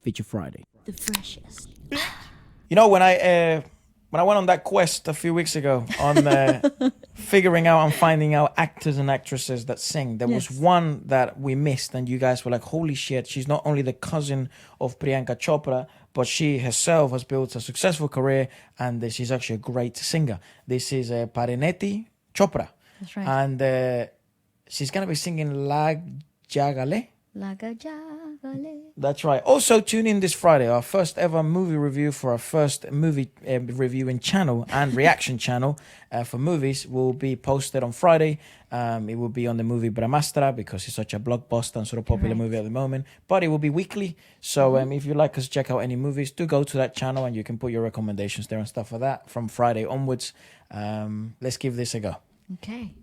Feature Friday. The freshest. You know, when I went on that quest a few weeks ago on figuring out and finding out actors and actresses that sing, there was one that we missed, and you guys were like, holy shit, she's not only the cousin of Parineeti Chopra, but she herself has built a successful career, and she's actually a great singer. This is Parineeti Chopra. That's right. And she's going to be singing Lag Jagale. Laga Jagale. That's right. Also, tune in this Friday. Our first ever movie review for our first movie reviewing channel and reaction channel for movies will be posted on Friday. It will be on the movie Brahmastra because it's such a blockbuster and sort of popular movie at the moment. But it will be weekly. So if you like us to check out any movies, do go to that channel and you can put your recommendations there and stuff like that from Friday onwards. Let's give this a go. Okay.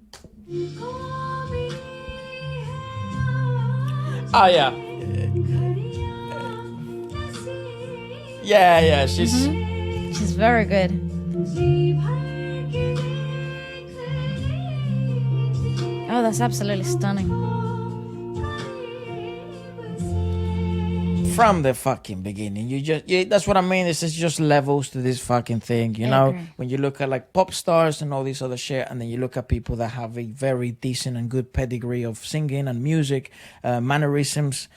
Oh, yeah. Yeah, she's very good. Oh, that's absolutely stunning. from the fucking beginning. That's what I mean. This is just levels to this fucking thing, you know? When you look at like pop stars and all this other shit, and then you look at people that have a very decent and good pedigree of singing and music, mannerisms,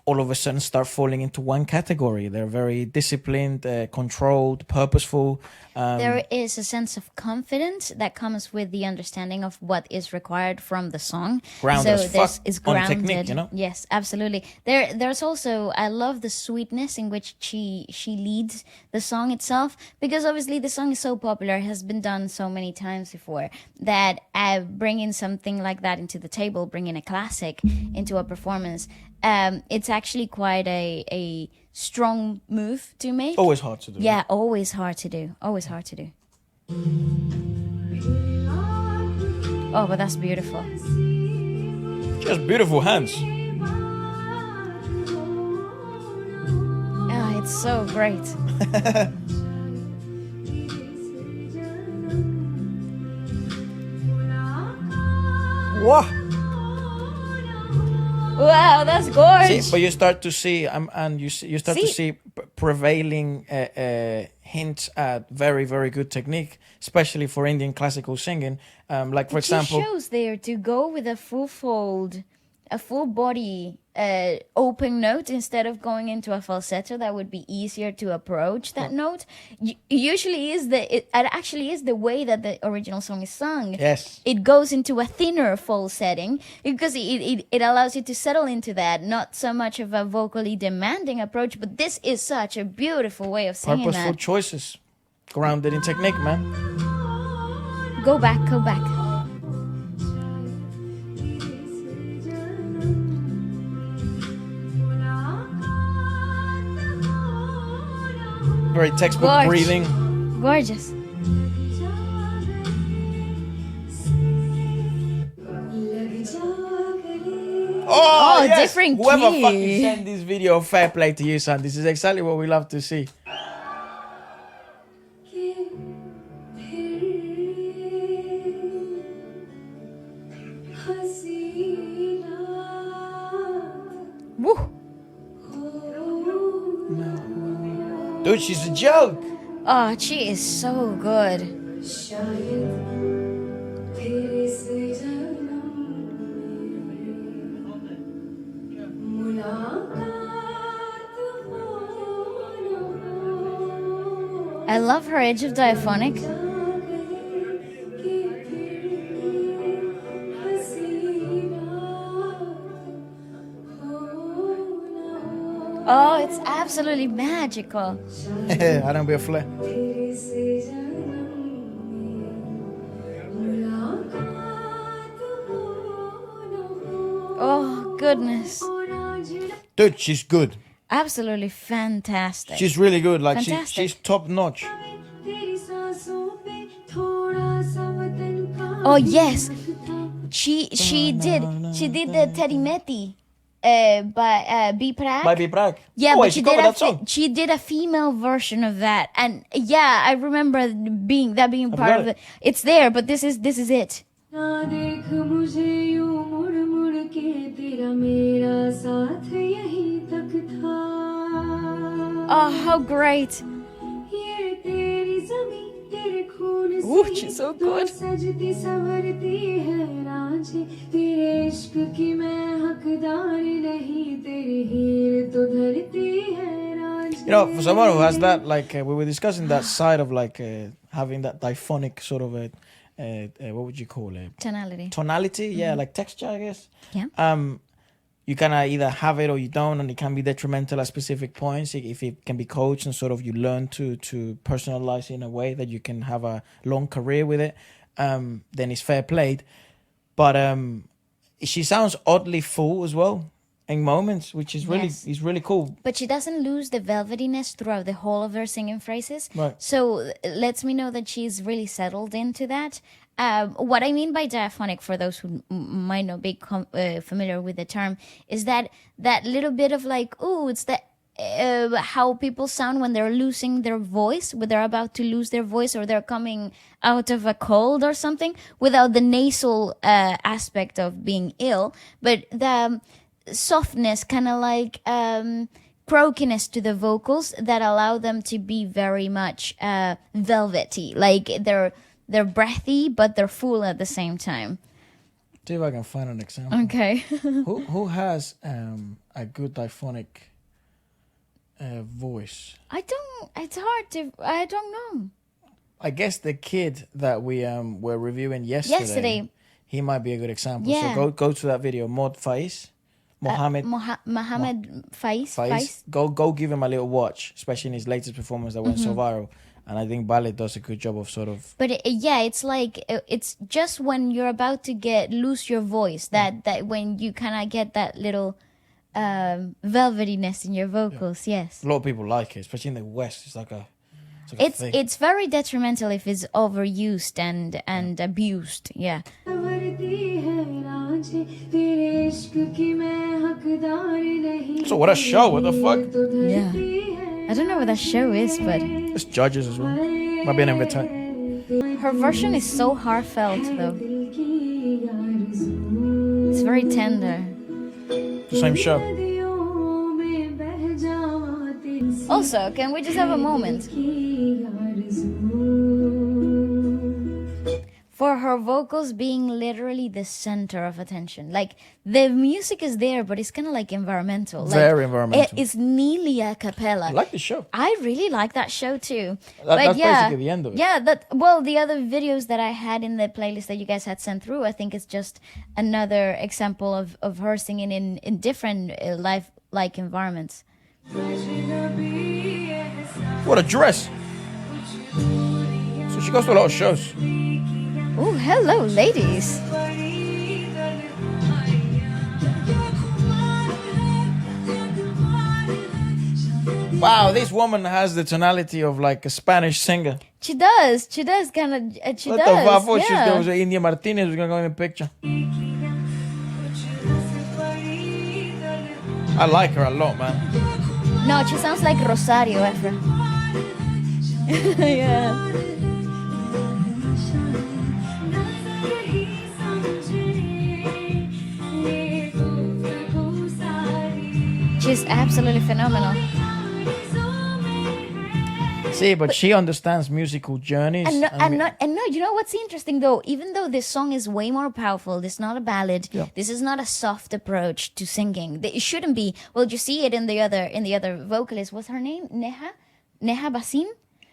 all of a sudden start falling into one category. They're very disciplined, controlled, purposeful. There is a sense of confidence that comes with the understanding of what is required from the song. Grounded so as fuck is on grounded. technique, you know? Yes, absolutely. There's also, I love the sweetness in which she leads the song itself, because obviously the song is so popular, it has been done so many times before, that bringing something like that into the table, bringing a classic into a performance, it's actually quite a strong move to make. Always hard to do. Yeah, always hard to do. Always hard to do. Oh, but that's beautiful. She has beautiful hands. Ah, it's so great. What? Wow, that's gorgeous. See, but you start to see, and you start to see prevailing hints at very, very good technique, especially for Indian classical singing. Like for example, she shows there to go with a full fold, a full body open note instead of going into a falsetto. That would be easier to approach that note. Usually it actually is the way that the original song is sung. Yes, it goes into a thinner full setting because it allows you to settle into that, not so much of a vocally demanding approach, but this is such a beautiful way of singing. Purposeful choices, grounded in technique, man. Go back. Very textbook breathing. Gorgeous. Oh yes. Different key. Whoever fucking sent this video, fair play to you, son. This is exactly what we love to see. Woo. Dude, she's a joke. Oh, she is so good. I love her edge of diaphonic. Oh, it's absolutely magical. I don't be a flare. Oh, goodness. Dude, she's good. Absolutely fantastic. She's really good. Like Fantastic. she's top notch. Oh yes, she did the Parineeti by B Prak. By B Prak. Yeah, but she did a female version of that, and yeah, I remember being part of it. It's there, but this is it. Oh, how great. Ooh, she's so good. You know, for someone who has that, like, we were discussing that side of, like, having that diphonic sort of what would you call it? Tonality, yeah, like texture, I guess. Yeah. You kind of either have it or you don't, and it can be detrimental at specific points. If it can be coached and sort of you learn to personalize it in a way that you can have a long career with it, then it's fair played. But she sounds oddly full as well in moments, which is really is really cool. But she doesn't lose the velvetiness throughout the whole of her singing phrases. Right. So lets me know that she's really settled into that. What I mean by diaphonic, for those who might not be familiar with the term, is that little bit of like, ooh, it's that how people sound when they're losing their voice, when they're about to lose their voice or they're coming out of a cold or something, without the nasal aspect of being ill, but the softness, kind of like croakiness to the vocals that allow them to be very much velvety, like they're breathy, but they're full at the same time. See if I can find an example. Okay. Who has a good diphonic voice? It's hard to, I don't know. I guess the kid that we were reviewing yesterday, he might be a good example. Yeah. So go to that video, Mohammed Faiz. Go give him a little watch, especially in his latest performance that went so viral. And I think Ballet does a good job of sort of... But it's like, it's just when you're about to lose your voice, that when you kind of get that little velvetiness in your vocals, yes. A lot of people like it, especially in the West. It's like a thing. It's very detrimental if it's overused and abused, yeah. So what a show, what the fuck? Yeah. I don't know what that show is, but... It's judges as well. Might be an invitation. Her version is so heartfelt, though. It's very tender. The same show. Also, can we just have a moment? For her vocals being literally the center of attention. Like, the music is there, but it's kind of like environmental. Very environmental. It's nearly a cappella. I like the show. I really like that show too. That's basically the end of it. Yeah, the other videos that I had in the playlist that you guys had sent through, I think it's just another example of her singing in different life-like environments. What a dress! So she goes to a lot of shows. Oh, hello, ladies. Wow, this woman has the tonality of like a Spanish singer. She does kind of. She What does. the fuck? I thought Yeah. there was India Martinez was gonna go in the picture. I like her a lot, man. No, she sounds like Rosario Efra. Yeah. She's absolutely phenomenal. See, but she understands musical journeys. And no, you know what's interesting though? Even though this song is way more powerful, this is not a ballad. Yeah. This is not a soft approach to singing. It shouldn't be. Well, you see it in the other vocalist. What's her name? Neha Basim?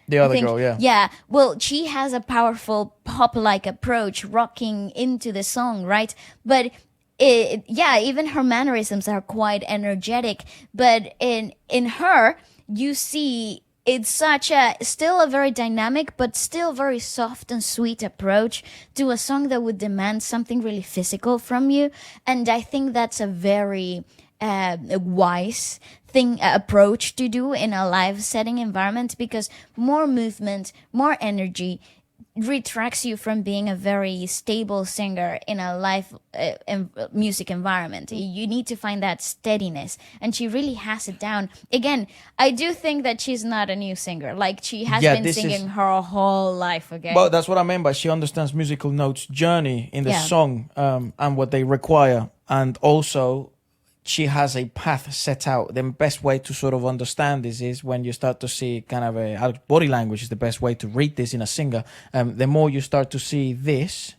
The other girl, yeah. Yeah. Well, she has a powerful pop-like approach, rocking into the song, right? But even her mannerisms are quite energetic. But in her, you see it's still a very dynamic, but still very soft and sweet approach to a song that would demand something really physical from you. And I think that's a very wise approach to do in a live setting environment, because more movement, more energy retracts you from being a very stable singer in a live music environment. You need to find that steadiness, and she really has it down. Again, I do think that she's not a new singer. Like, she has been singing her whole life. Okay, but that's what I mean by she understands musical notes journey in the song, and what they require, and also she has a path set out. The best way to sort of understand this is when you start to see kind of body language is the best way to read this in a singer. The more you start to see this,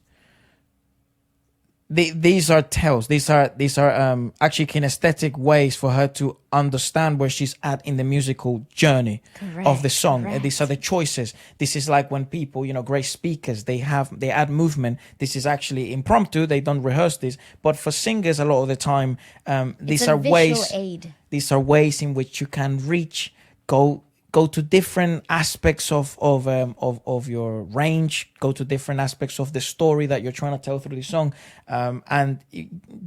these are tells. These are actually kinesthetic ways for her to understand where she's at in the musical journey of the song. These are the choices. This is like when people, great speakers, they add movement. This is actually impromptu. They don't rehearse this. But for singers, a lot of the time, these are ways. Aid. These are ways in which you can reach, go to different aspects of your range, go to different aspects of the story that you're trying to tell through the song, and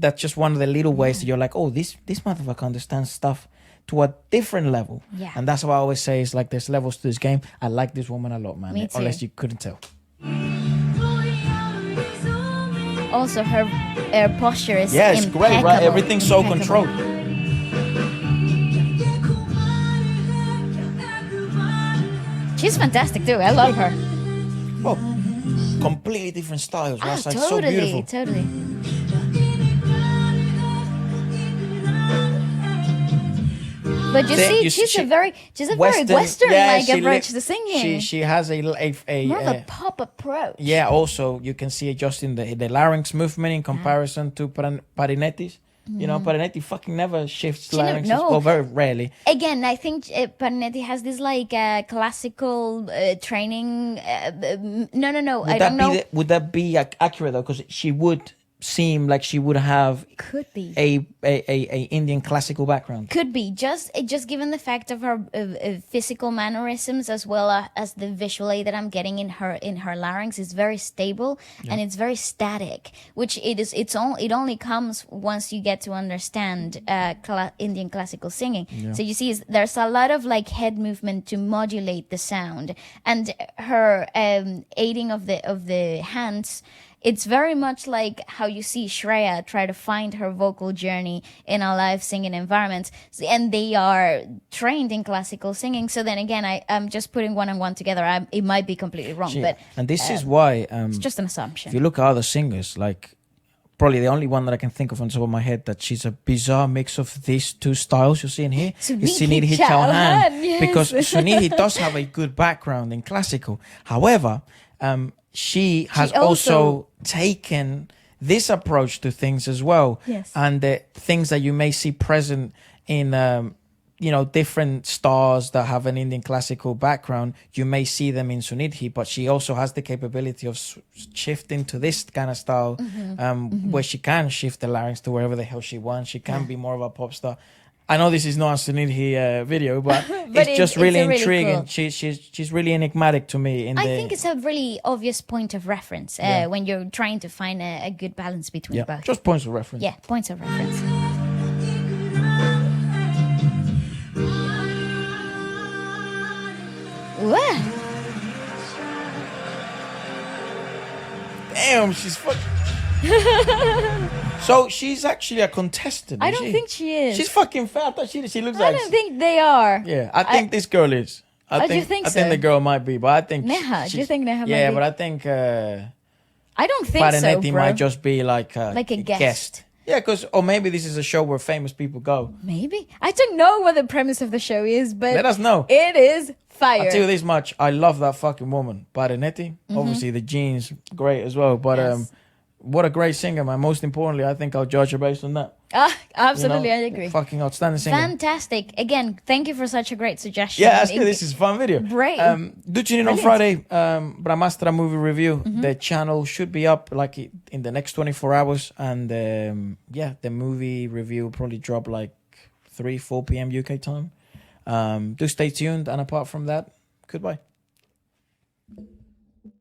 that's just one of the little ways that you're like, oh, this motherfucker understands stuff to a different level. Yeah. And that's what I always say is like there's levels to this game. I like this woman a lot, man. Me too. Unless you couldn't tell. Also, her posture is it's great, right? Everything's so impeccable. controlled. She's fantastic too. I love her. Well, completely different styles. Right? It's like Totally, so beautiful. totally. But she's a very Western-like approach to singing. She has a more of a pop approach. Yeah. Also, you can see it just in the larynx movement in comparison to Parineeti's. Parineeti fucking never shifts larynx. Well, very rarely. Again, I think Parineeti has this like classical training. No. I don't know. Would that be accurate though? Because she would seem like she would have a Indian classical background. Could be just given the fact of her physical mannerisms as well as the visual aid that I'm getting in her larynx is very stable and it's very static, which it only comes once you get to understand Indian classical singing. So you see there's a lot of like head movement to modulate the sound, and her aiding of the hands. It's very much like how you see Shreya try to find her vocal journey in a live singing environment. And they are trained in classical singing. So then again, I'm just putting one and one together. It might be completely wrong. And this is why... it's just an assumption. If you look at other singers, like probably the only one that I can think of on top of my head that she's a bizarre mix of these two styles you're seeing here is Sunidhi Chauhan. Yes. Because Sunidhi does have a good background in classical. However... she has also taken this approach to things as well. Yes. And the things that you may see present in, different stars that have an Indian classical background, you may see them in Sunidhi, but she also has the capability of shifting to this kind of style, where she can shift the larynx to wherever the hell she wants. She can be more of a pop star. I know this is not a Sunidhi video, but, it's just really intriguing. Cool. She's really enigmatic to me. I think it's a really obvious point of reference when you're trying to find a good balance between both. Just points of reference. Yeah, points of reference. Wow. Damn, she's fucking... So she's actually a contestant. I don't think she is. She's fucking fat. She looks like. I don't think they are. Yeah, I think this girl is. Do you think so? I think the girl might be, but I think Neha. Do you think Neha? Yeah, might be? but I think. I don't think Parineeti so, bro. might just be like a guest. Yeah, or maybe this is a show where famous people go. Maybe I don't know what the premise of the show is, but let us know. It is fire. I'll tell you this much: I love that fucking woman, Parineeti. Obviously, the genes great as well, but what a great singer, man. Most importantly, I think I'll judge her based on that. Absolutely, I agree. Fucking outstanding singer. Fantastic. Again, thank you for such a great suggestion. Yeah, that's good. This is a fun video. Great. Do tune in on Friday, Brahmastra movie review. The channel should be up like in the next 24 hours. And the movie review will probably drop like 3-4 p.m. UK time. Do stay tuned. And apart from that, goodbye.